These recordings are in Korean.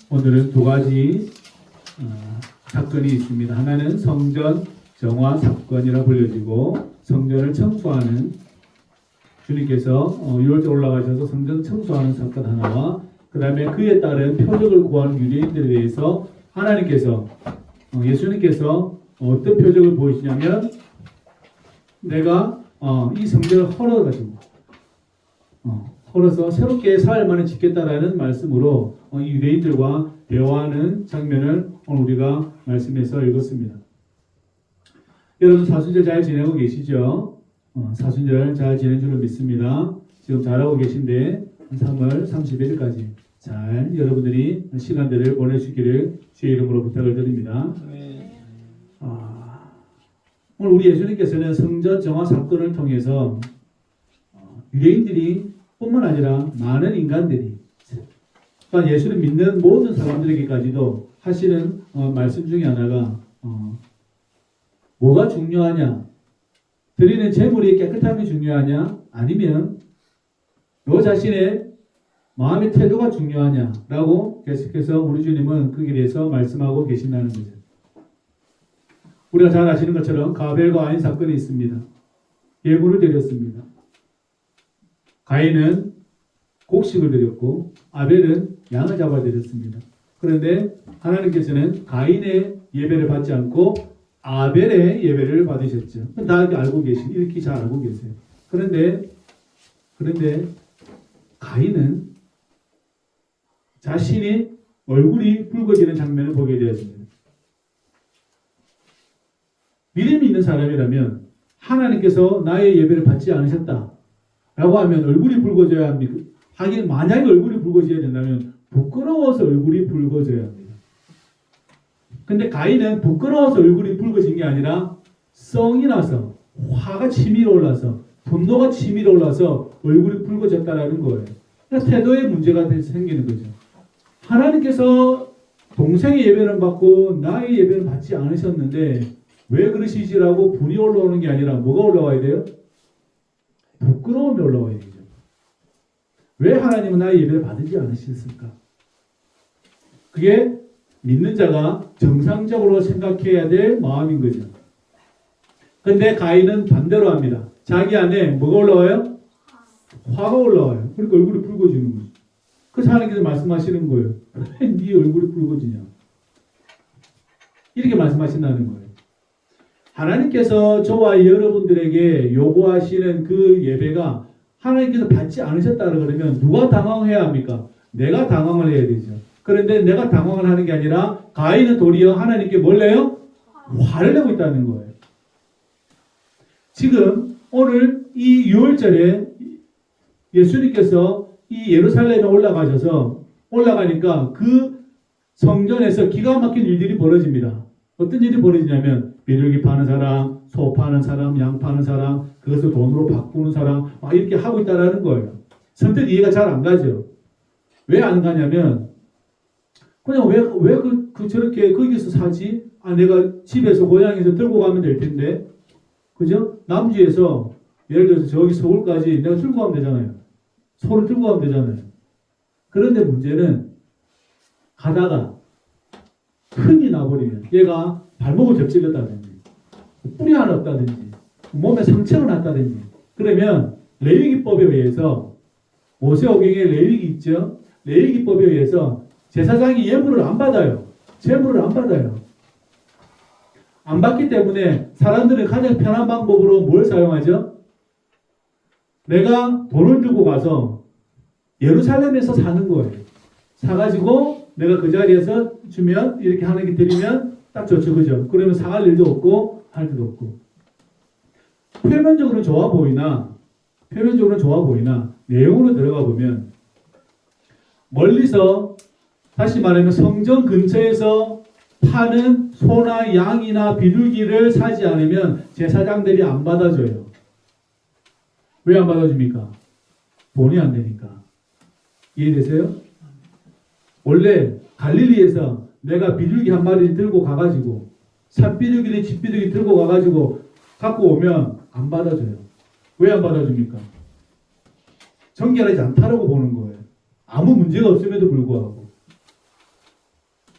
오늘은 두 가지 사건이 있습니다. 하나는 성전 정화 사건이라 불려지고 성전을 청소하는 주님께서 유월절 올라가셔서 성전 청소하는 사건 하나와 그 다음에 그에 따른 표적을 구하는 유대인들에 대해서 하나님께서 예수님께서 어떤 표적을 보이시냐면 내가 이 성전을 헐어서 새롭게 사흘 만에 짓겠다라는 말씀으로 이 유대인들과 대화하는 장면을 오늘 우리가 말씀에서 읽었습니다. 여러분 사순절 잘 지내고 계시죠? 사순절 잘 지낸 줄로 믿습니다. 지금 잘하고 계신데 3월 31일까지 잘 여러분들이 시간들을 보내시기를 주의 이름으로 부탁을 드립니다. 오늘 우리 예수님께서는 성전 정화 사건을 통해서 유대인들이 뿐만 아니라 많은 인간들이 그러니까 예수를 믿는 모든 사람들에게까지도 하시는 말씀 중에 하나가 뭐가 중요하냐? 드리는 제물이 깨끗함이 중요하냐? 아니면 너 자신의 마음의 태도가 중요하냐라고 계속해서 우리 주님은 거기에 대해서 말씀하고 계신다는 거죠. 우리가 잘 아시는 것처럼 가벨과 아인 사건이 있습니다. 예물을 드렸습니다. 가인은 곡식을 드렸고 아벨은 양을 잡아 드렸습니다. 그런데 하나님께서는 가인의 예배를 받지 않고 아벨의 예배를 받으셨죠. 다 알고 이렇게 잘 알고 계세요. 그런데 가인은 자신이 얼굴이 붉어지는 장면을 보게 되었습니다. 믿음이 있는 사람이라면 하나님께서 나의 예배를 받지 않으셨다 라고 하면 얼굴이 붉어져야 합니까? 하긴 만약에 얼굴이 붉어져야 된다면 부끄러워서 얼굴이 붉어져야 합니다. 근데 가인은 부끄러워서 얼굴이 붉어진 게 아니라 성이 나서 화가 치밀어 올라서 분노가 치밀어 올라서 얼굴이 붉어졌다라는 거예요. 그러니까 태도에 문제가 생기는 거죠. 하나님께서 동생의 예배를 받고 나의 예배를 받지 않으셨는데 왜 그러시지라고 분이 올라오는 게 아니라 뭐가 올라와야 돼요? 부끄러움이 올라와야 되죠. 왜 하나님은 나의 예배를 받지 않으셨을까? 그게 믿는 자가 정상적으로 생각해야 될 마음인 거죠. 근데 가인은 반대로 합니다. 자기 안에 뭐가 올라와요? 화가 올라와요. 그러니까 얼굴이 붉어지는 거죠. 그래서 하나님께서 말씀하시는 거예요. 왜 네 얼굴이 붉어지냐? 이렇게 말씀하신다는 거예요. 하나님께서 저와 여러분들에게 요구하시는 그 예배가 하나님께서 받지 않으셨다 그러면 누가 당황해야 합니까? 내가 당황을 해야 되죠. 그런데 내가 당황을 하는 게 아니라 가인은 도리어 하나님께 뭘 내요? 화를 내고 있다는 거예요. 지금 오늘 이 6월절에 예수님께서 이 예루살렘에 올라가니까 그 성전에서 기가 막힌 일들이 벌어집니다. 어떤 일이 벌어지냐면 비둘기 파는 사람, 소 파는 사람, 양 파는 사람, 그것을 돈으로 바꾸는 사람 막 이렇게 하고 있다는 거예요. 선뜻 이해가 잘 안 가죠. 왜 안 가냐면 그냥 왜 저렇게 거기서 사지? 내가 집에서 고향에서 들고 가면 될 텐데 그죠? 남주에서 예를 들어서 저기 서울까지 내가 들고 가면 되잖아요. 소를 들고 가면 되잖아요. 그런데 문제는 가다가 흠이 나버리면 얘가 발목을 접질렀다든지 뿔이 하나 없다든지 몸에 상처가 났다든지 그러면 레위기법에 의해서 모세오경에 레위기 있죠. 레위기법에 의해서 제사장이 예물을 안 받아요. 제물을 안 받아요. 안 받기 때문에 사람들은 가장 편한 방법으로 뭘 사용하죠? 내가 돈을 들고 가서 예루살렘에서 사는 거예요. 사가지고 내가 그 자리에서 주면 이렇게 하나님께 드리면 딱 좋죠. 그죠? 그러면 사갈 일도 없고 할 일도 없고 표면적으로는 좋아 보이나 내용으로 들어가 보면 멀리서 다시 말하면 성전 근처에서 파는 소나 양이나 비둘기를 사지 않으면 제사장들이 안 받아줘요. 왜 안 받아줍니까? 돈이 안 되니까. 이해되세요? 원래 갈릴리에서 내가 비둘기 한 마리 들고 가가지고 산비둘기를 집비둘기 들고 가가지고 갖고 오면 안 받아줘요. 왜 안 받아줍니까? 정결하지 않다라고 보는 거예요. 아무 문제가 없음에도 불구하고.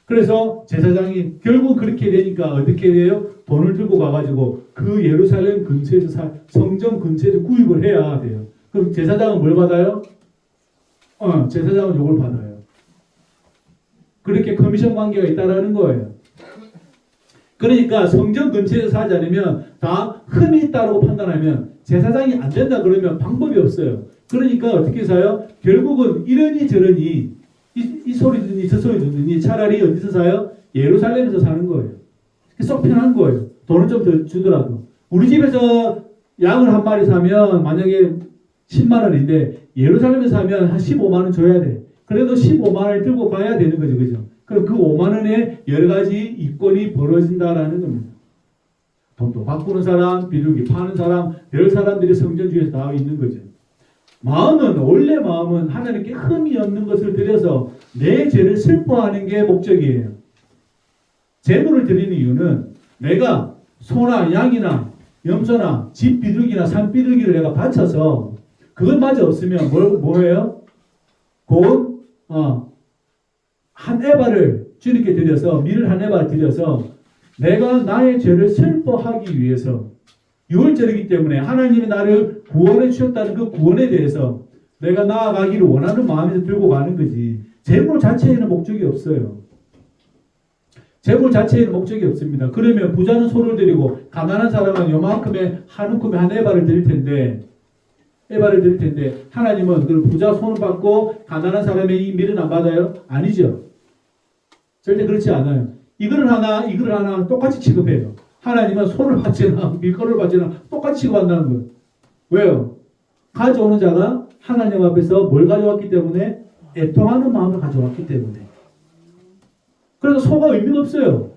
그래서 제사장이 결국 그렇게 되니까 어떻게 돼요? 돈을 들고 가가지고 그 예루살렘 근처에서 성전 근처에서 구입을 해야 돼요. 그럼 제사장은 뭘 받아요? 제사장은 요걸 받아요. 그렇게 커미션 관계가 있다라는 거예요. 그러니까 성전 근처에서 사지 않으면 다 흠이 있다고 판단하면 제사장이 안 된다 그러면 방법이 없어요. 그러니까 어떻게 사요? 결국은 이러니 저러니 이 소리 듣니 저 소리 듣니 차라리 어디서 사요? 예루살렘에서 사는 거예요. 썩 편한 거예요. 돈을 좀 더 주더라도. 우리 집에서 양을 한 마리 사면 만약에 10만 원인데 예루살렘에서 사면 한 15만 원 줘야 돼. 그래도 15만 원을 들고 가야 되는 거죠. 그죠? 그럼 그 5만 원에 여러 가지 이권이 벌어진다라는 겁니다. 돈도 바꾸는 사람, 비둘기 파는 사람, 별 사람들이 성전 중에서 다 있는 거죠. 원래 마음은 하나님께 흠이 없는 것을 드려서 내 죄를 슬퍼하는 게 목적이에요. 제물을 드리는 이유는 내가 소나 양이나 염소나 집 비둘기나 산 비둘기를 내가 바쳐서 그것마저 없으면 뭐예요? 곧 한 에바를 주님께 드려서 밀을 한 에바를 드려서 내가 나의 죄를 슬퍼하기 위해서 6월절이기 때문에 하나님이 나를 구원해 주셨다는 그 구원에 대해서 내가 나아가기를 원하는 마음에서 들고 가는 거지. 제물 자체에는 목적이 없어요. 제물 자체에는 목적이 없습니다. 그러면 부자는 소를 드리고 가난한 사람은 요만큼의 한 움큼의 한 에바를 드릴 텐데 하나님은 그 부자 손을 받고 가난한 사람의 이 밀은 안 받아요? 아니죠. 절대 그렇지 않아요. 이거를 하나 똑같이 취급해요. 하나님은 손을 받지나 밀가루를 받지나 똑같이 취급한다는 거예요. 왜요? 가져오는 자가 하나님 앞에서 뭘 가져왔기 때문에? 애통하는 마음을 가져왔기 때문에. 그래서 소가 의미가 없어요.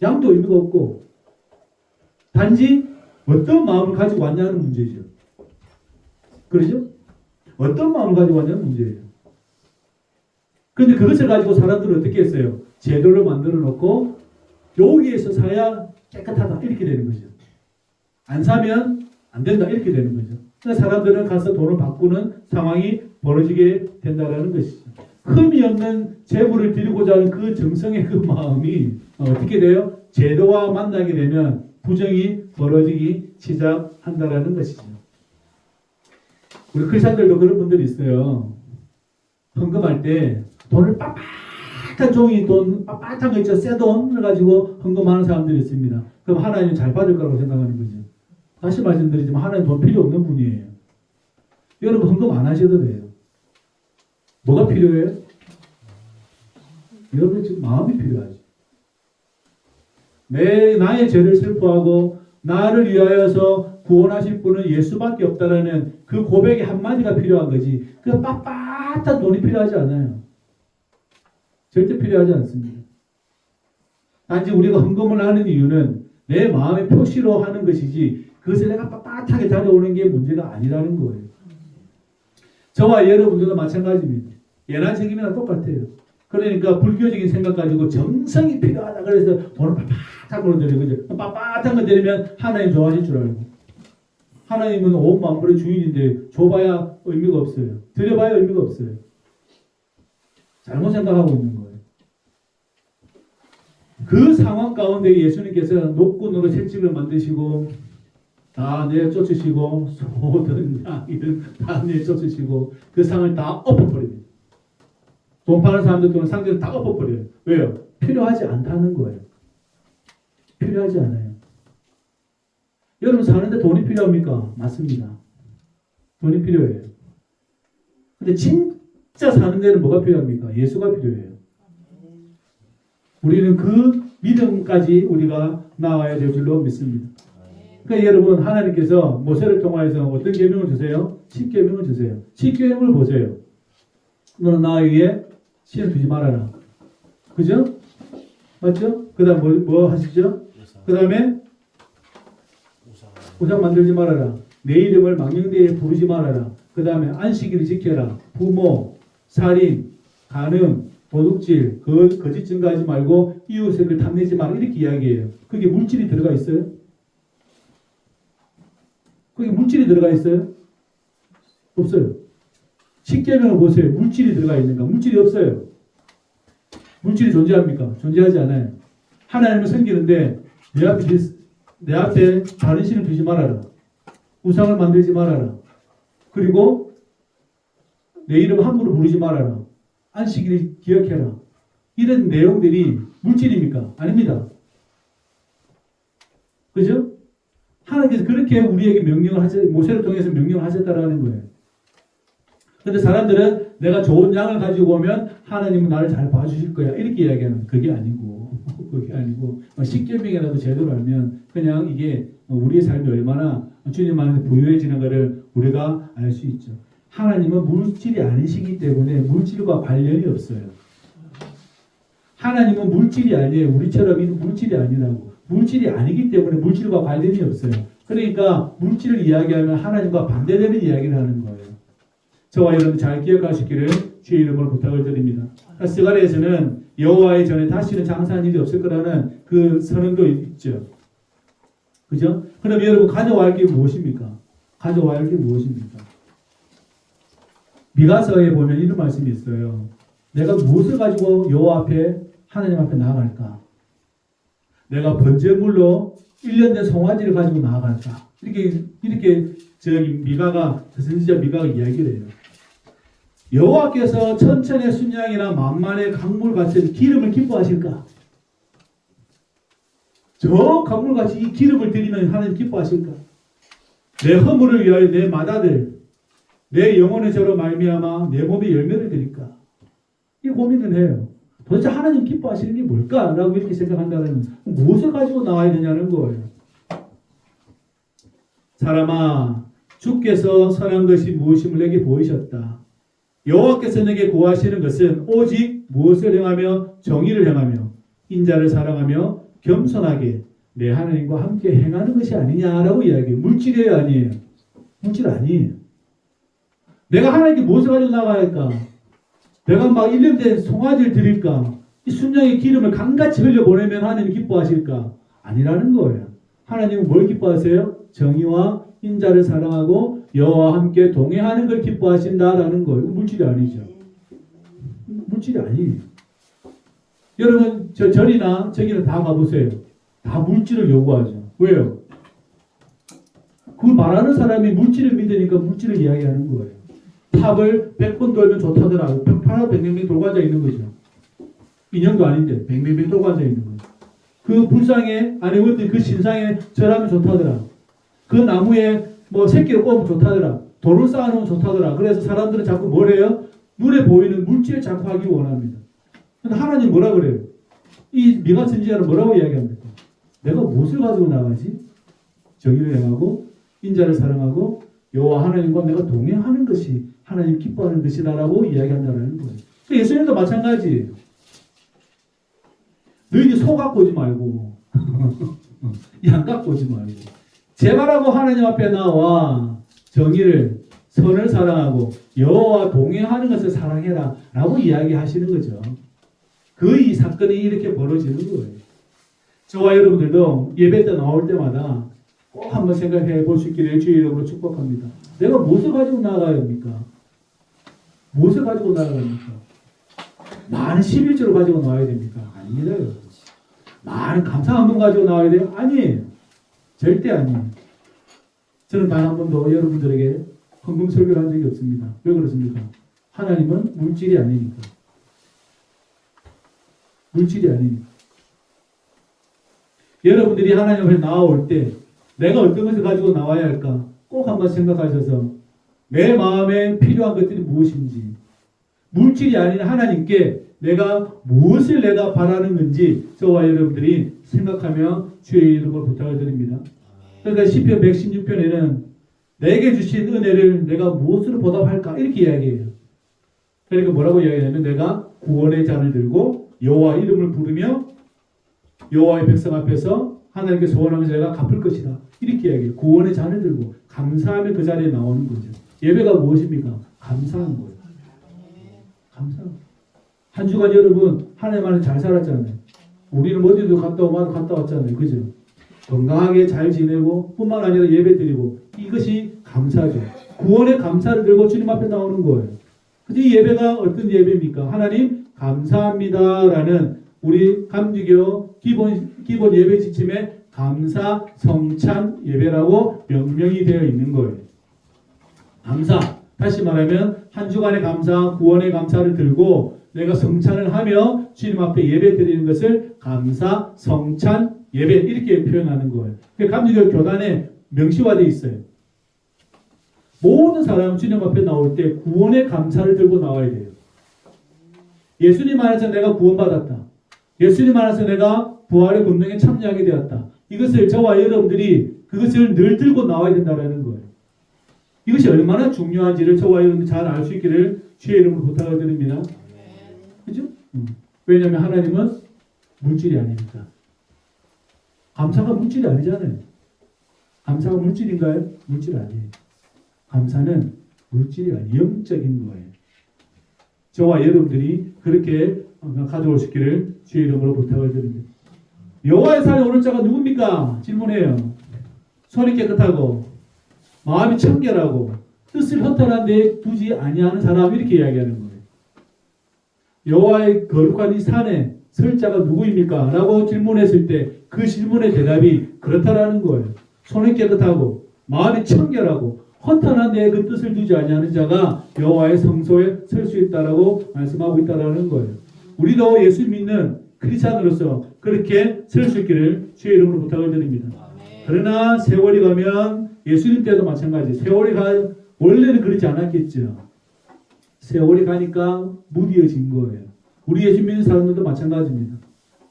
양도 의미가 없고 단지 어떤 마음을 가지고 왔냐는 문제죠. 그러죠? 어떤 마음을 가지고 왔냐는 문제예요. 그런데 그것을 가지고 사람들은 어떻게 했어요? 제도를 만들어 놓고 여기에서 사야 깨끗하다 이렇게 되는 거죠. 안 사면 안 된다 이렇게 되는 거죠. 그러니까 사람들은 가서 돈을 바꾸는 상황이 벌어지게 된다는 것이죠. 흠이 없는 제물을 드리고자 하는 그 정성의 그 마음이 어떻게 돼요? 제도와 만나게 되면 부정이 벌어지기 시작한다는 것이죠. 우리 크리스찬들도 그런 분들이 있어요. 헌금할 때 돈을 빳빳한 종이 돈 빳빳한 거 있죠. 새 돈을 가지고 헌금하는 사람들이 있습니다. 그럼 하나님 잘 받을 거라고 생각하는 거죠. 다시 말씀드리지만 하나님 돈 필요 없는 분이에요. 여러분 헌금 안 하셔도 돼요. 뭐가 필요해요? 여러분 지금 마음이 필요하죠. 나의 죄를 슬퍼하고 나를 위하여서 구원하실 분은 예수밖에 없다라는 그 고백의 한마디가 필요한 거지. 그 빳빳한 돈이 필요하지 않아요. 절대 필요하지 않습니다. 단지 우리가 헌금을 하는 이유는 내 마음의 표시로 하는 것이지 그것을 내가 빳빳하게 다녀오는 게 문제가 아니라는 거예요. 저와 여러분들도 마찬가지입니다. 예난 책임이나 똑같아요. 그러니까 불교적인 생각 가지고 정성이 필요하다 그래서 돈을 빳빳한 걸로 드려요. 그죠? 빳빳한 거 드리면 하나님 좋아하실 줄 알고. 하나님은 온 만물의 주인인데 줘봐야 의미가 없어요. 드려봐야 의미가 없어요. 잘못 생각하고 있는 거예요. 그 상황 가운데 예수님께서 노끈으로 채찍을 만드시고 다 내쫓으시고 소든 양이든 다 내쫓으시고 그 상을 다 엎어버립니다. 돈 파는 사람들 또는 상대를 다 엎어버려요. 왜요? 필요하지 않다는 거예요. 필요하지 않아요. 여러분 사는데 돈이 필요합니까? 맞습니다. 돈이 필요해요. 근데 진짜 사는 데는 뭐가 필요합니까? 예수가 필요해요. 우리는 그 믿음까지 우리가 나와야 될 줄로 믿습니다. 그러니까 여러분 하나님께서 모세를 통하여서 어떤 계명을 주세요? 10계명을 주세요. 10계명을 보세요. 너는 나 위에 신을 두지 말아라. 그죠? 맞죠? 그 다음 뭐 하시죠? 그 다음에 우상 만들지 말아라. 내 이름을 망령되이 부르지 말아라. 그 다음에 안식일을 지켜라. 부모, 살인, 간음, 도둑질, 거짓 증거하지 말고 이웃을 탐내지 마라. 이렇게 이야기해요. 그게 물질이 들어가 있어요? 그게 물질이 들어가 있어요? 없어요. 10계명을 보세요. 물질이 들어가 있는가? 물질이 없어요. 물질이 존재합니까? 존재하지 않아요. 하나님을 섬기는데 내 앞에 다른 신을 두지 말아라. 우상을 만들지 말아라. 그리고 내 이름 함부로 부르지 말아라. 안식일을 기억해라. 이런 내용들이 물질입니까? 아닙니다. 그죠? 하나님께서 그렇게 우리에게 모세를 통해서 명령을 하셨다라는 거예요. 근데 사람들은 내가 좋은 양을 가지고 오면 하나님은 나를 잘 봐주실 거야. 이렇게 이야기하는 그게 아니고 십계명이라도 제대로 알면 그냥 이게 우리의 삶이 얼마나 주님 안에서 부유해지는 것을 우리가 알 수 있죠. 하나님은 물질이 아니시기 때문에 물질과 관련이 없어요. 하나님은 물질이 아니에요. 우리처럼 물질이 아니라고. 물질이 아니기 때문에 물질과 관련이 없어요. 그러니까 물질을 이야기하면 하나님과 반대되는 이야기를 하는 거예요. 저와 여러분 잘 기억하시기를 주의 이름으로 부탁을 드립니다. 스가랴에서는 여호와의 전에 다시는 장사한 일이 없을 거라는 그 선언도 있죠. 그죠? 그럼 여러분 가져와야 할 게 무엇입니까? 가져와야 할 게 무엇입니까? 미가서에 보면 이런 말씀이 있어요. 내가 무엇을 가지고 여호와 앞에 하나님 앞에 나아갈까? 내가 번제물로 1년 된 송아지를 가지고 나아갈까? 이렇게 미가가 선지자 미가가 이야기를 해요. 여호와께서 천천의 순양이나 만만의 강물 같은 기름을 기뻐하실까? 저 강물같이 이 기름을 드리면 하나님 기뻐하실까? 내 허물을 위하여 내 맏아들, 내 영혼의 저로 말미암아 내 몸에 열매를 드릴까? 이 고민을 해요. 도대체 하나님 기뻐하시는 게 뭘까? 라고 이렇게 생각한다면 무엇을 가지고 나와야 되냐는 거예요. 사람아, 주께서 선한 것이 무엇임을 내게 보이셨다. 여호와께서 내게 구하시는 것은 오직 무엇을 행하며 정의를 행하며 인자를 사랑하며 겸손하게 내 하나님과 함께 행하는 것이 아니냐라고 이야기해요. 물질이에요, 아니에요? 물질 아니에요. 내가 하나님께 무엇을 가지고 나가야 할까? 내가 막 1년 된 송아지를 드릴까? 이 순양의 기름을 강같이 흘려보내면 하나님이 기뻐하실까? 아니라는 거예요. 하나님은 뭘 기뻐하세요? 정의와 인자를 사랑하고 여호와와 함께 동행하는 걸 기뻐하신다라는 거예요. 물질이 아니죠. 물질이 아니에요. 여러분 저 절이나 저기는 다 가보세요. 다 물질을 요구하죠. 왜요? 그 말하는 사람이 물질을 믿으니까 물질을 이야기하는 거예요. 탑을 100번 돌면 좋다더라. 파라 뱅뱅뱅 돌고 앉아 있는 거죠. 인형도 아닌데 뱅뱅뱅 돌고 앉아 있는 거예요. 그 불상에 아니면 그 신상에 절하면 좋다더라. 그 나무에 뭐 새끼를 꼽으면 좋다더라. 돌을 쌓아놓으면 좋다더라. 그래서 사람들은 자꾸 뭘 해요? 눈에 보이는 물질을 자꾸 하기 원합니다. 근데 하나님 뭐라 그래요? 이 미가 선지자는 뭐라고 이야기합니까? 내가 무엇을 가지고 나가지? 정의를 행하고 인자를 사랑하고 여호와 하나님과 내가 동행하는 것이 하나님 기뻐하는 것이다라고 이야기한다는 거예요. 예수님도 마찬가지예요. 너희들 소 갖고 오지 말고 양 갖고 오지 말고 제발하고 하나님 앞에 나와 정의를 선을 사랑하고 여호와 동행하는 것을 사랑해라 라고 이야기하시는 거죠. 이 사건이 이렇게 벌어지는 거예요. 저와 여러분들도 예배 때 나올 때마다 꼭 한번 생각해 볼 수 있기를 주의 이름으로 축복합니다. 내가 무엇을 가지고 나가야 합니까? 무엇을 가지고 나가니까? 많은 11조를 가지고 나와야 됩니까? 아닙니다. 많은 감사 한번 가지고 나와야 돼요? 아니에요. 절대 아니에요. 저는 단 한 번도 여러분들에게 헌금 설교를 한 적이 없습니다. 왜 그렇습니까? 하나님은 물질이 아니니까. 물질이 아니니까. 여러분들이 하나님 앞에 나올 때 내가 어떤 것을 가지고 나와야 할까? 꼭 한번 생각하셔서 내 마음에 필요한 것들이 무엇인지 물질이 아닌 하나님께 무엇을 내가 바라는 건지 저와 여러분들이 생각하며 주의 이름으로 부탁을 드립니다. 그러니까 시편 116편에는 내게 주신 은혜를 내가 무엇으로 보답할까? 이렇게 이야기해요. 그러니까 뭐라고 이야기하냐면 내가 구원의 잔을 들고 여호와 이름을 부르며 여호와의 백성 앞에서 하나님께 소원하면서 내가 갚을 것이다. 이렇게 이야기해요. 구원의 잔을 들고 감사하며 그 자리에 나오는 거죠. 예배가 무엇입니까? 감사한 거예요. 감사한 거예요. 한 주간 여러분 하나님 안에 잘 살았잖아요. 우리는 어디도 갔다 왔잖아요. 그죠? 건강하게 잘 지내고 뿐만 아니라 예배 드리고 이것이 감사죠. 구원의 감사를 들고 주님 앞에 나오는 거예요. 근데 이 예배가 어떤 예배입니까? 하나님 감사합니다라는 우리 감리교 기본 예배 지침에 감사 성찬 예배라고 명명이 되어 있는 거예요. 감사. 다시 말하면 한 주간의 감사, 구원의 감사를 들고 내가 성찬을 하며 주님 앞에 예배 드리는 것을 감사 성찬 예배 이렇게 표현하는 거예요. 감리교 교단에 명시화되어 있어요. 모든 사람 주님 앞에 나올 때 구원의 감사를 들고 나와야 돼요. 예수님 안에서 내가 구원받았다. 예수님 안에서 내가 부활의 권능에 참여하게 되었다. 이것을 저와 여러분들이 그것을 늘 들고 나와야 된다는 거예요. 이것이 얼마나 중요한지를 저와 여러분들이 잘 알 수 있기를 주의 이름으로 부탁을 드립니다. 그죠? 왜냐하면 하나님은 물질이 아닙니다. 감사가 물질이 아니잖아요. 감사가 물질인가요? 물질 아니에요. 감사는 물질이 아니에요. 영적인 거예요. 저와 여러분들이 그렇게 가져올 수 있기를 주의 이름으로 부탁을 드립니다. 여호와의 산에 오른 자가 누굽니까? 질문해요. 손이 깨끗하고 마음이 청결하고 뜻을 허탄한 데 두지 아니하는 사람 이렇게 이야기하는 거예요. 여호와의 거룩한 이 산에 설 자가 누구입니까? 라고 질문했을 때 그 질문의 대답이 그렇다라는 거예요. 손이 깨끗하고 마음이 청결하고 허탄한 데에 그 뜻을 두지 아니하는 자가 여호와의 성소에 설 수 있다라고 말씀하고 있다라는 거예요. 우리도 예수 믿는 크리스찬으로서 그렇게 설 수 있기를 주의 이름으로 부탁을 드립니다. 그러나 세월이 가면 예수님 때도 마찬가지. 세월이 원래는 그렇지 않았겠죠. 세월이 가니까 무디어진 거예요. 우리 예수 믿는 사람들도 마찬가지입니다.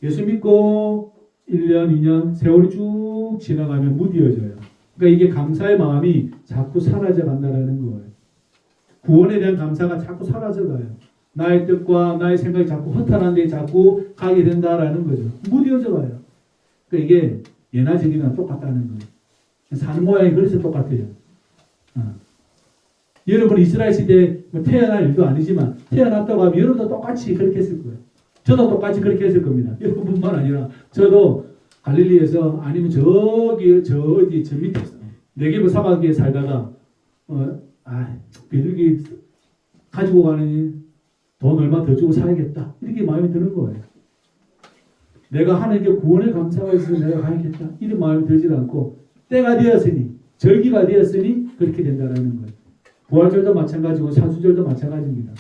예수 믿고 1년, 2년 세월이 쭉 지나가면 무디어져요. 그러니까 이게 감사의 마음이 자꾸 사라져 간다는 거예요. 구원에 대한 감사가 자꾸 사라져 가요. 나의 뜻과 나의 생각이 자꾸 허탄한 데 자꾸 가게 된다라는 거죠. 무디어져 가요. 그러니까 이게 예나 저기나 똑같다는 거예요. 사는 모양이 그래서 똑같아요. 여러분 이스라엘 시대에 태어날 일도 아니지만 태어났다고 하면 여러분도 똑같이 그렇게 했을 거예요. 저도 똑같이 그렇게 했을 겁니다. 여러분뿐만 아니라 저도 갈릴리에서 아니면 저 밑에서 네게브 사막에 살다가 비둘기 가지고 가는 돈 얼마 더 주고 사야겠다 이렇게 마음이 드는 거예요. 내가 하나님께 구원의 감사가 있으면 내가 가야겠다 이런 마음이 들지 않고 때가 되었으니 절기가 되었으니 그렇게 된다라는 거예요. 부활절도 마찬가지고 사순절도 마찬가지입니다.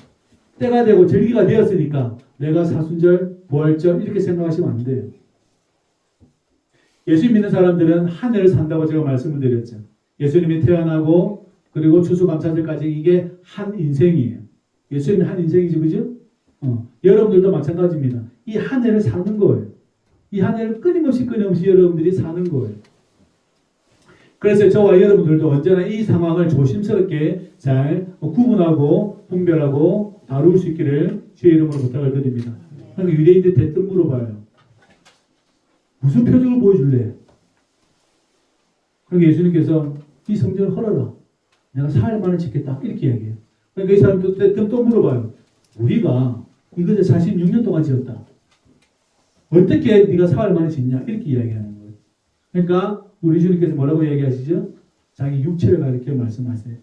때가 되고 절기가 되었으니까 내가 사순절, 부활절 이렇게 생각하시면 안 돼요. 예수 믿는 사람들은 한 해를 산다고 제가 말씀을 드렸죠. 예수님이 태어나고 그리고 추수감사절까지 이게 한 인생이에요. 예수님이 한 인생이죠. 그죠? 여러분들도 마찬가지입니다. 이 한 해를 사는 거예요. 이 한 해를 끊임없이 여러분들이 사는 거예요. 그래서 저와 여러분들도 언제나 이 상황을 조심스럽게 잘 구분하고 분별하고 다룰 수 있기를 주의 이름으로 부탁을 드립니다. 그러니까 유대인들 대뜸 물어봐요. 무슨 표적을 보여줄래? 그러니까 예수님께서 이 성전을 헐어라. 내가 사흘 만에 짓겠다. 이렇게 이야기해요. 그러니까 이 사람도 대뜸 또 물어봐요. 우리가 이것을 46년 동안 지었다. 어떻게 네가 사흘 만에 짓냐? 이렇게 이야기하는 거예요. 그러니까 우리 주님께서 뭐라고 이야기하시죠? 자기 육체를 가리켜 말씀하세요.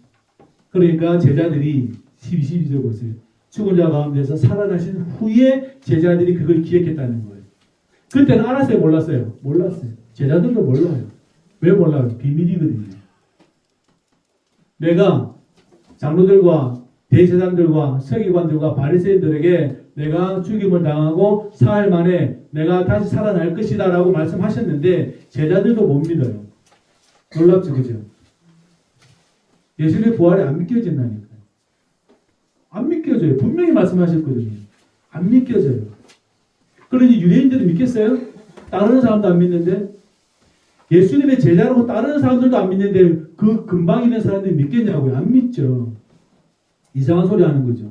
그러니까 제자들이 12절 보세요. 죽은 자 가운데서 살아나신 후에 제자들이 그걸 기억했다는 거예요. 그때는 알았어요? 몰랐어요? 몰랐어요. 제자들도 몰라요. 왜 몰라요? 비밀이거든요. 내가 장로들과 대제사장들과 서기관들과 바리새인들에게 내가 죽임을 당하고 사흘 만에 내가 다시 살아날 것이다 라고 말씀하셨는데 제자들도 못 믿어요. 놀랍죠, 그죠? 예수님의 부활이 안 믿겨진다니까요. 안 믿겨져요. 분명히 말씀하셨거든요. 안 믿겨져요. 그러니 유대인들은 믿겠어요? 다른 사람도 안 믿는데 예수님의 제자라고 다른 사람들도 안 믿는데 그 근방 있는 사람들이 믿겠냐고요? 안 믿죠. 이상한 소리 하는 거죠.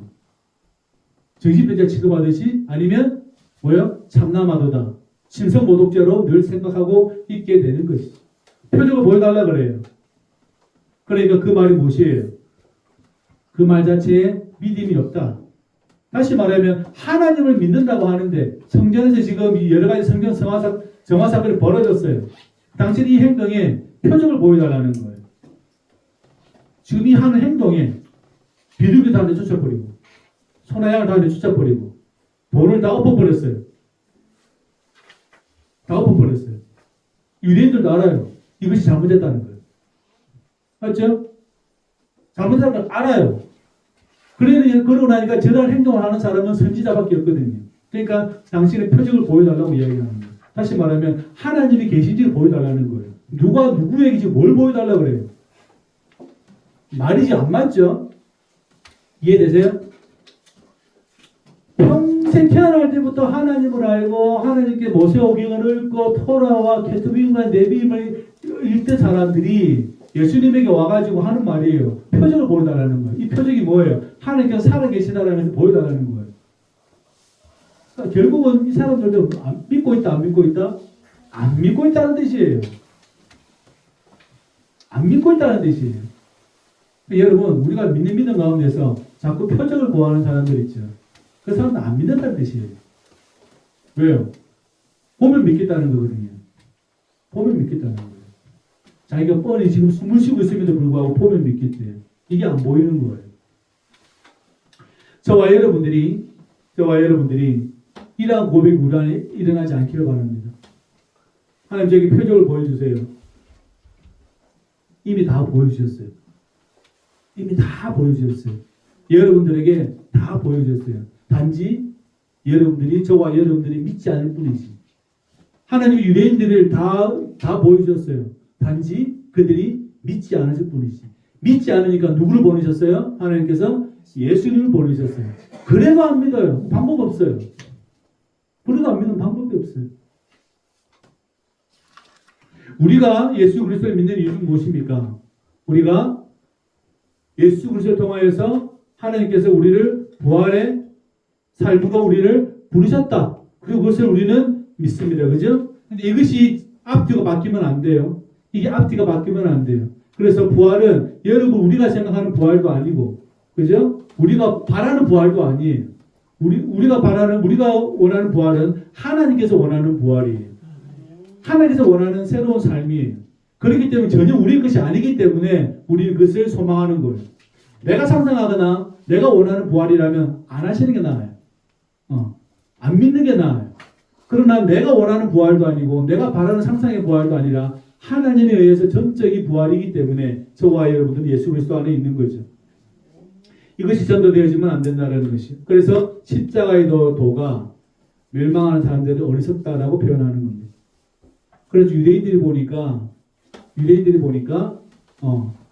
정신병자 취급하듯이 아니면 뭐요? 참남하도다. 신성모독죄로 늘 생각하고 있게 되는 것이죠. 표적을 보여달라 그래요. 그러니까 그 말이 무엇이에요? 그 말 자체에 믿음이 없다. 다시 말하면 하나님을 믿는다고 하는데 성전에서 지금 여러 가지 성경 정화 사건이 벌어졌어요. 당신 이 행동에 표적을 보여달라는 거예요. 지금 이 하는 행동에 비둘기 다 내쫓아버리고 소나양을 다 내쫓아버리고 돈을 다 엎어버렸어요. 다 엎어버렸어요. 유대인들도 알아요. 이것이 잘못됐다는 거예요. 맞죠? 잘못된 걸 알아요. 그러고 나니까 저런 행동을 하는 사람은 선지자밖에 없거든요. 그러니까 당신의 표적을 보여달라고 이야기하는 거예요. 다시 말하면 하나님이 계신지를 보여달라는 거예요. 누가 누구에게 지금 뭘 보여달라고 그래요? 말이지 안 맞죠? 이해되세요? 평생 태어날 때부터 하나님을 알고 하나님께 모세오경을 읽고 토라와 케투빔과 네비임을 읽던 사람들이 예수님에게 와가지고 하는 말이에요. 표적을 보여달라는 거예요. 이 표적이 뭐예요? 하나님께서 살아계시다라면서 보여달라는 거예요. 그러니까 결국은 이 사람들도 믿고 있다, 안 믿고 있다? 안 믿고 있다는 뜻이에요. 안 믿고 있다는 뜻이에요. 여러분, 우리가 믿는 가운데서 자꾸 표적을 구하는 사람들 있죠. 그 사람은 안 믿는다는 뜻이에요. 왜요? 보면 믿겠다는 거거든요. 보면 믿겠다는 거예요. 자기가 뻔히 지금 숨을 쉬고 있음에도 불구하고 보면 믿겠대요. 이게 안 보이는 거예요. 저와 여러분들이 이러한 고백이 우리 안에 일어나지 않기를 바랍니다. 하나님 저에게 표적을 보여주세요. 이미 다 보여주셨어요. 이미 다 보여주셨어요. 여러분들에게 다 보여주셨어요. 단지 저와 여러분들이 믿지 않을 뿐이지. 하나님이 유대인들을 다 보여주셨어요. 단지 그들이 믿지 않으실 뿐이지. 믿지 않으니까 누구를 보내셨어요? 하나님께서 예수님을 보내셨어요. 그래도 안 믿어요. 방법 없어요. 그래도 안 믿는 방법이 없어요. 우리가 예수 그리스도를 믿는 이유는 무엇입니까? 우리가 예수 그리스도를 통하여서 하나님께서 우리를 부활의 삶으로 우리를 부르셨다. 그리고 그것을 우리는 믿습니다. 그죠? 근데 이것이 앞뒤가 바뀌면 안 돼요. 이게 앞뒤가 바뀌면 안 돼요. 그래서 부활은 여러분 우리가 생각하는 부활도 아니고, 그죠? 우리가 바라는 부활도 아니에요. 우리가 원하는 부활은 하나님께서 원하는 부활이에요. 하나님께서 원하는 새로운 삶이에요. 그렇기 때문에 전혀 우리의 것이 아니기 때문에 우리는 그것을 소망하는 거예요. 내가 상상하거나 내가 원하는 부활이라면 안 하시는 게 나아요. 안 믿는 게 나아요. 그러나 내가 원하는 부활도 아니고 내가 바라는 상상의 부활도 아니라 하나님에 의해서 전적인 부활이기 때문에 저와 여러분들은 예수 그리스도 안에 있는 거죠. 이것이 전도되어지면 안 된다는 것이요. 그래서 십자가의 도가 멸망하는 사람들을 어리석다라고 표현하는 겁니다. 그래서 유대인들이 보니까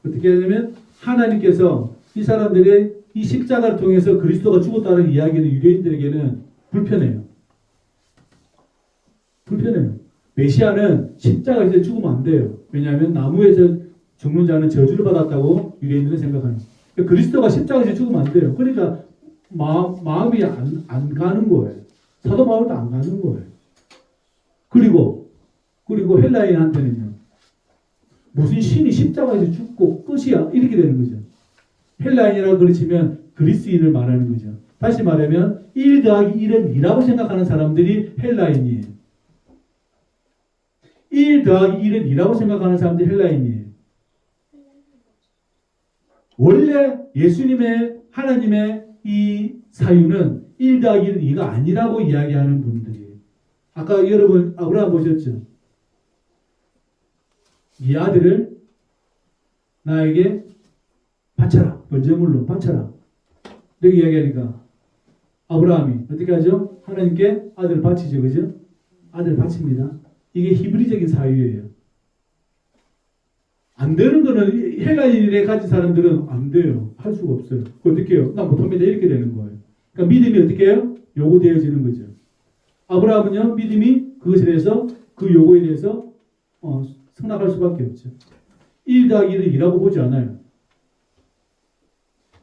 어떻게 하냐면 하나님께서 이 사람들의 이 십자가를 통해서 그리스도가 죽었다는 이야기는 유대인들에게는 불편해요. 메시아는 십자가에서 죽으면 안 돼요. 왜냐하면 나무에서 죽는 자는 저주를 받았다고 유대인들은 생각합니다. 그리스도가 십자가에서 죽으면 안 돼요. 그러니까 마음이 안 가는 거예요. 사도 바울도 안 가는 거예요. 그리고 헬라인한테는요. 무슨 신이 십자가에서 죽고 끝이야? 이렇게 되는 거죠. 헬라인이라고 그러시면 그리스인을 말하는 거죠. 다시 말하면 1 더하기 1은 2라고 생각하는 사람들이 헬라인이에요. 1 더하기 1은 2라고 생각하는 사람들이 헬라인이에요. 원래 하나님의 이 사유는 1 더하기 1은 2가 아니라고 이야기하는 분들이에요. 아까 여러분 아브라함 보셨죠? 이 아들을 나에게 바쳐라. 번제물로 바쳐라. 이렇게 이야기하니까 아브라함이 어떻게 하죠? 하나님께 아들을 바치죠. 그죠? 아들을 바칩니다. 이게 히브리적인 사유예요. 안 되는 거는 헬라인에 가진 사람들은 안 돼요. 할 수가 없어요. 어떻게 해요? 난 못합니다. 이렇게 되는 거예요. 그러니까 믿음이 어떻게 해요? 요구되어지는 거죠. 아브라함은요, 믿음이 그것에 대해서 그 요구에 대해서 승낙할 수밖에 없죠. 1 더하기 1은 2라고 보지 않아요.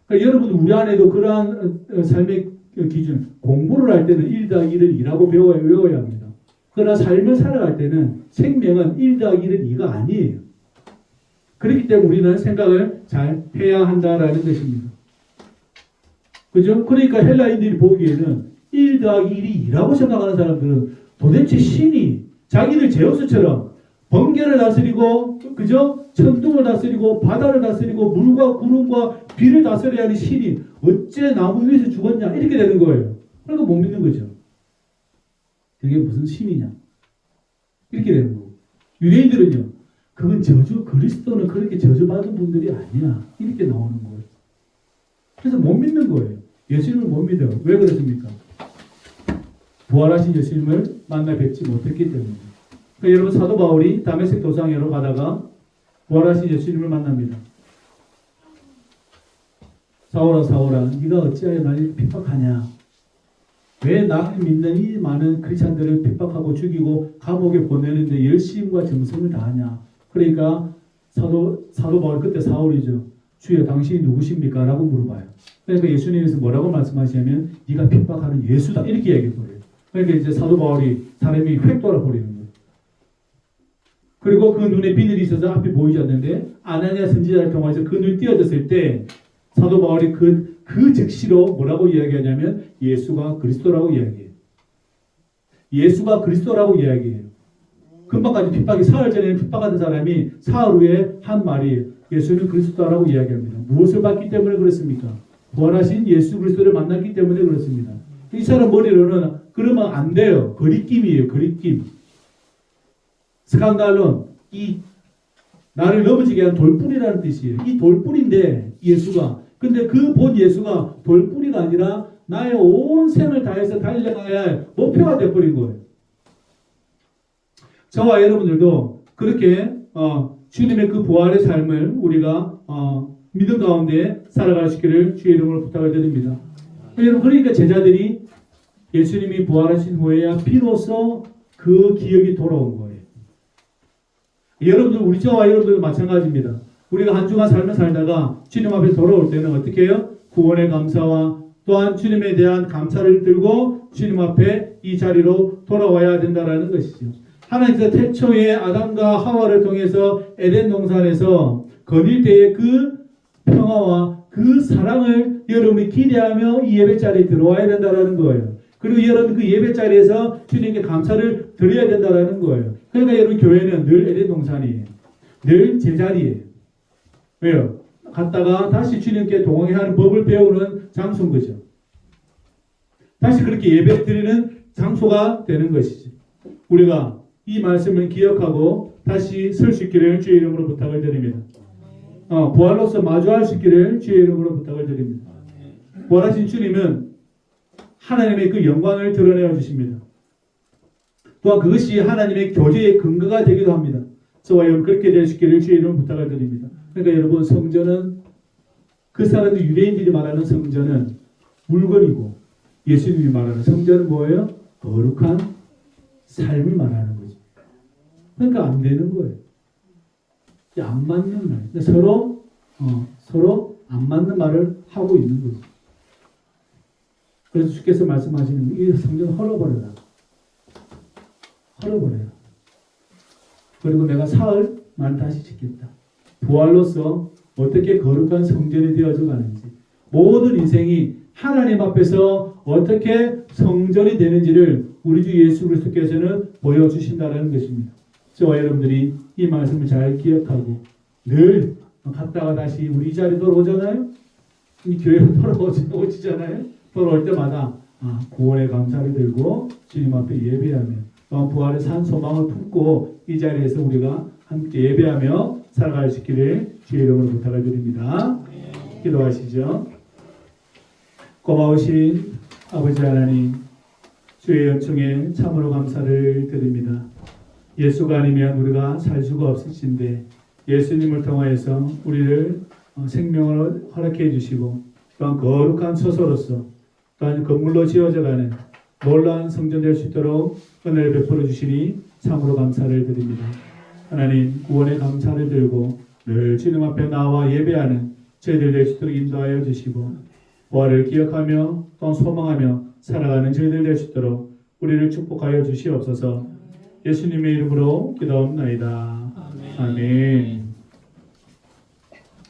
그러니까 여러분 우리 안에도 그러한 삶의 기준, 공부를 할 때는 1 더하기 1은 2라고 외워야 합니다. 그러나 삶을 살아갈 때는 생명은 1 더하기 1은 2가 아니에요. 그렇기 때문에 우리는 생각을 잘 해야 한다라는 것입니다. 그죠? 그러니까 헬라인들이 보기에는 1 더하기 1이 2라고 생각하는 사람들은 도대체 신이 자기들 제우스처럼 번개를 다스리고, 그죠? 천둥을 다스리고, 바다를 다스리고, 물과 구름과 비를 다스려야 하는 신이 어째 나무 위에서 죽었냐? 이렇게 되는 거예요. 그러니까 못 믿는 거죠. 그게 무슨 신이냐? 이렇게 되는 거고. 유대인들은요, 그건 그리스도는 그렇게 저주받은 분들이 아니야. 이렇게 나오는 거예요. 그래서 못 믿는 거예요. 예수님을 못 믿어요. 왜 그렇습니까? 부활하신 예수님을 만나 뵙지 못했기 때문에. 그러니까 여러분, 사도 바울이 다메섹 도상에로 가다가 부활하신 예수님을 만납니다. 사울아 사울아 네가 어찌하여 나를 핍박하냐? 왜 나를 믿는 이 많은 크리스찬들을 핍박하고 죽이고 감옥에 보내는데 열심과 정성을 다하냐? 그러니까 사도 바울 그때 사울이죠. 주여 당신이 누구십니까? 라고 물어봐요. 그러니까 예수님께서 뭐라고 말씀하시냐면 네가 핍박하는 예수다 이렇게 얘기해버려요. 그러니까 이제 사도 바울이 사람이 획 돌아버리는 거예요. 그리고 그 눈에 비늘이 있어서 앞이 보이지 않는데 아나니아 선지자를 통해서 그 눈이 띄어졌을 때 사도 바울이 그 즉시로 뭐라고 이야기하냐면 예수가 그리스도라고 이야기해요. 예수가 그리스도라고 이야기해요. 금방까지 핍박이 사흘 전에는 핍박하던 사람이 사흘 후에 한 말이 예수는 그리스도라고 이야기합니다. 무엇을 받기 때문에 그렇습니까? 부활하신 예수 그리스도를 만났기 때문에 그렇습니다. 이 사람 머리로는 그러면 안 돼요. 거리낌이에요. 거리낌. 스칸달론 이 나를 넘어지게 한 돌뿌리라는 뜻이에요. 이 돌뿌리인데 예수가 근데 그 본 예수가 돌뿌리가 아니라 나의 온 생을 다해서 달려가야 할 목표가 되어버린 거예요. 저와 여러분들도 그렇게 주님의 그 부활의 삶을 우리가 믿음 가운데 살아갈 수 있기를 주의 이름으로 부탁을 드립니다. 여러분 그러니까 제자들이 예수님이 부활하신 후에야 비로소 그 기억이 돌아온 거예요. 여러분들 우리 저와 여러분들도 마찬가지입니다. 우리가 한 주간 삶을 살다가 주님 앞에 돌아올 때는 어떻게 해요? 구원의 감사와 또한 주님에 대한 감사를 들고 주님 앞에 이 자리로 돌아와야 된다는 것이죠. 하나님께서 태초에 아담과 하와를 통해서 에덴 동산에서 거닐 때의 그 평화와 그 사랑을 여러분이 기대하며 이 예배 자리에 들어와야 된다는 거예요. 그리고 여러분 그 예배 자리에서 주님께 감사를 드려야 된다는 거예요. 그러니까 여러분 교회는 늘 에덴 동산이에요. 늘 제자리예요. 왜요? 갔다가 다시 주님께 동행하는 법을 배우는 장소인 거죠. 다시 그렇게 예배 드리는 장소가 되는 것이지. 우리가 이 말씀을 기억하고 다시 설 수 있기를 주의 이름으로 부탁을 드립니다. 부활로서 마주할 수 있기를 주의 이름으로 부탁을 드립니다. 부활하신 주님은 하나님의 그 영광을 드러내어 주십니다. 또한 그것이 하나님의 교제의 근거가 되기도 합니다. 저와 여러분 그렇게 될 수 있기를 주의 이름으로 부탁을 드립니다. 그러니까 여러분 성전은 그 사람들 유대인들이 말하는 성전은 물건이고 예수님이 말하는 성전은 뭐예요? 거룩한 삶을 말하는 거죠. 그러니까 안 되는 거예요. 안 맞는 말. 서로 안 맞는 말을 하고 있는 거죠. 그래서 주께서 말씀하시는 이 성전 헐어버려라. 헐어버려라. 그리고 내가 사흘만 다시 짓겠다. 부활로서 어떻게 거룩한 성전이 되어져 가는지 모든 인생이 하나님 앞에서 어떻게 성전이 되는지를 우리 주 예수 그리스도께서는 보여주신다는 것입니다. 저와 여러분들이 이 말씀을 잘 기억하고 늘 갔다가 다시 우리 이 자리에 돌아오잖아요. 이 교회로 돌아오잖아요. 돌아올 때마다 구원의 감사를 들고 주님 앞에 예배하며 또 부활의 산 소망을 품고 이 자리에서 우리가 함께 예배하며 살아갈 수 있기를 주의 이름으로 부탁을 드립니다. 기도하시죠. 고마우신 아버지 하나님, 주의 연총에 참으로 감사를 드립니다. 예수가 아니면 우리가 살 수가 없으신데 예수님을 통하여서 우리를 생명을 허락해 주시고 또한 거룩한 처소로서 또한 건물로 지어져가는 놀라운 성전 될 수 있도록 은혜를 베풀어 주시니 참으로 감사를 드립니다. 하나님 구원의 감사를 들고 늘 주님 앞에 나와 예배하는 저희들 될 수 있도록 인도하여 주시고 부활을 기억하며 또 소망하며 살아가는 저희들 될 수 있도록 우리를 축복하여 주시옵소서. 예수님의 이름으로 기도합나이다. 아멘.